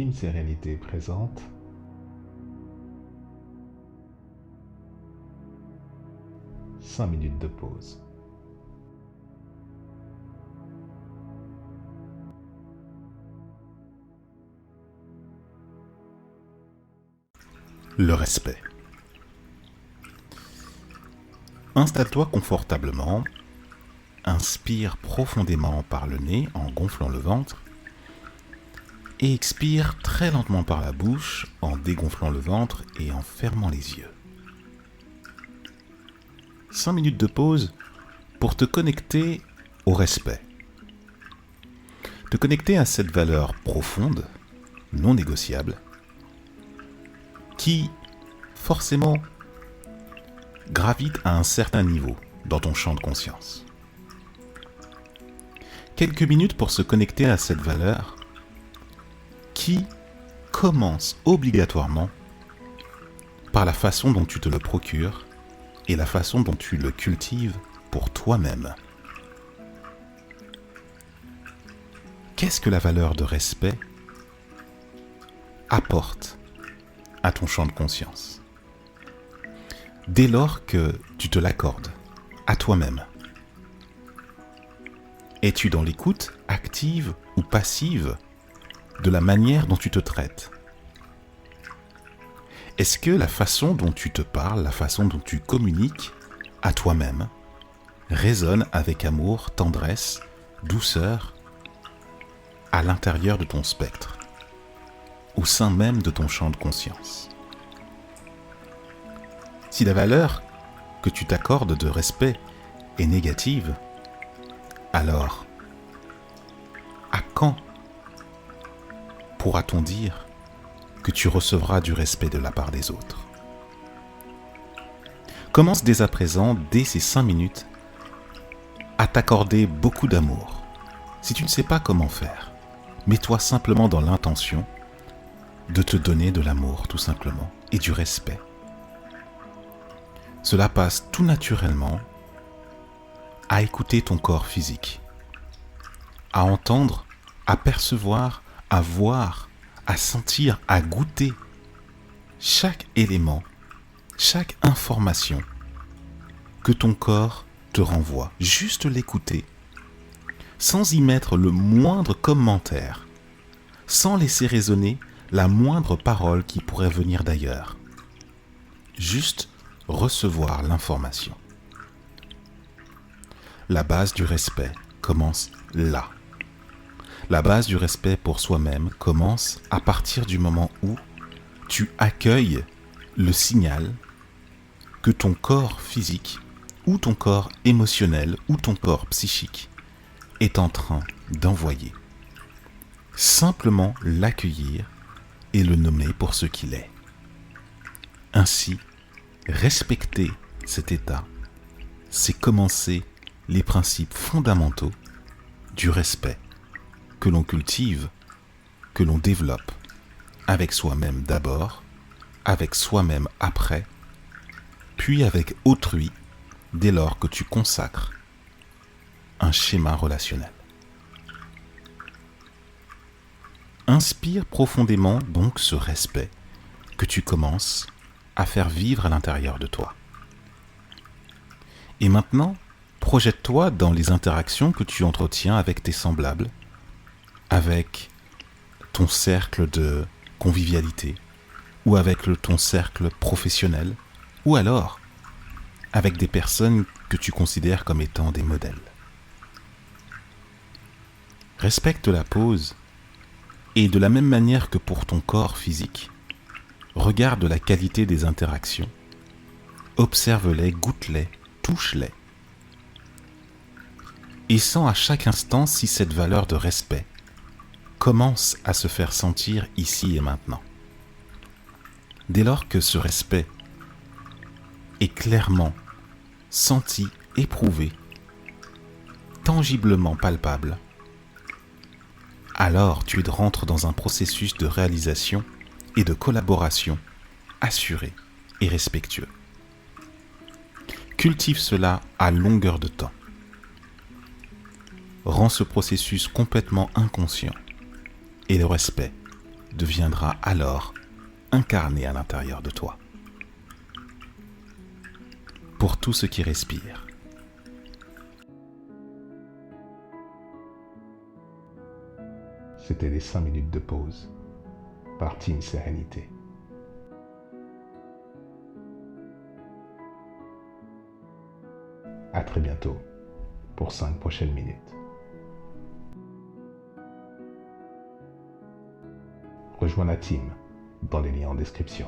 Team Sérénité présente « 5 minutes de pause ». Le respect. Installe-toi confortablement, inspire profondément par le nez en gonflant le ventre et expire très lentement par la bouche en dégonflant le ventre et en fermant les yeux. 5 minutes de pause pour te connecter au respect. Te connecter à cette valeur profonde, non négociable, qui, forcément, gravite à un certain niveau dans ton champ de conscience. Quelques minutes pour se connecter à cette valeur qui commence obligatoirement par la façon dont tu te le procures et la façon dont tu le cultives pour toi-même. Qu'est-ce que la valeur de respect apporte à ton champ de conscience dès lors que tu te l'accordes à toi-même? Es-tu dans l'écoute active ou passive de la manière dont tu te traites? Est-ce que la façon dont tu te parles, la façon dont tu communiques à toi-même résonne avec amour, tendresse, douceur à l'intérieur de ton spectre, au sein même de ton champ de conscience? Si la valeur que tu t'accordes de respect est négative, alors à quand pourra-t-on dire que tu recevras du respect de la part des autres? Commence dès à présent, dès ces 5 minutes, à t'accorder beaucoup d'amour. Si tu ne sais pas comment faire, mets-toi simplement dans l'intention de te donner de l'amour, tout simplement, et du respect. Cela passe tout naturellement à écouter ton corps physique, à entendre, à percevoir, à voir, à sentir, à goûter chaque élément, chaque information que ton corps te renvoie. Juste l'écouter, sans y mettre le moindre commentaire, sans laisser résonner la moindre parole qui pourrait venir d'ailleurs. Juste recevoir l'information. La base du respect commence là. La base du respect pour soi-même commence à partir du moment où tu accueilles le signal que ton corps physique ou ton corps émotionnel ou ton corps psychique est en train d'envoyer. Simplement l'accueillir et le nommer pour ce qu'il est. Ainsi, respecter cet état, c'est commencer les principes fondamentaux du respect que l'on cultive, que l'on développe avec soi-même d'abord, avec soi-même après, puis avec autrui dès lors que tu consacres un schéma relationnel. Inspire profondément donc ce respect que tu commences à faire vivre à l'intérieur de toi. Et maintenant, projette-toi dans les interactions que tu entretiens avec tes semblables, avec ton cercle de convivialité, ou avec ton cercle professionnel, ou alors avec des personnes que tu considères comme étant des modèles. Respecte la pause et de la même manière que pour ton corps physique, regarde la qualité des interactions, observe-les, goûte-les, touche-les et sens à chaque instant si cette valeur de respect commence à se faire sentir ici et maintenant. Dès lors que ce respect est clairement senti, éprouvé, tangiblement palpable, alors tu rentres dans un processus de réalisation et de collaboration assuré et respectueux. Cultive cela à longueur de temps. Rends ce processus complètement inconscient et le respect deviendra alors incarné à l'intérieur de toi. Pour tout ce qui respire. C'était les 5 minutes de pause par Team Sérénité. À très bientôt pour 5 prochaines minutes. Rejoins la team dans les liens en description.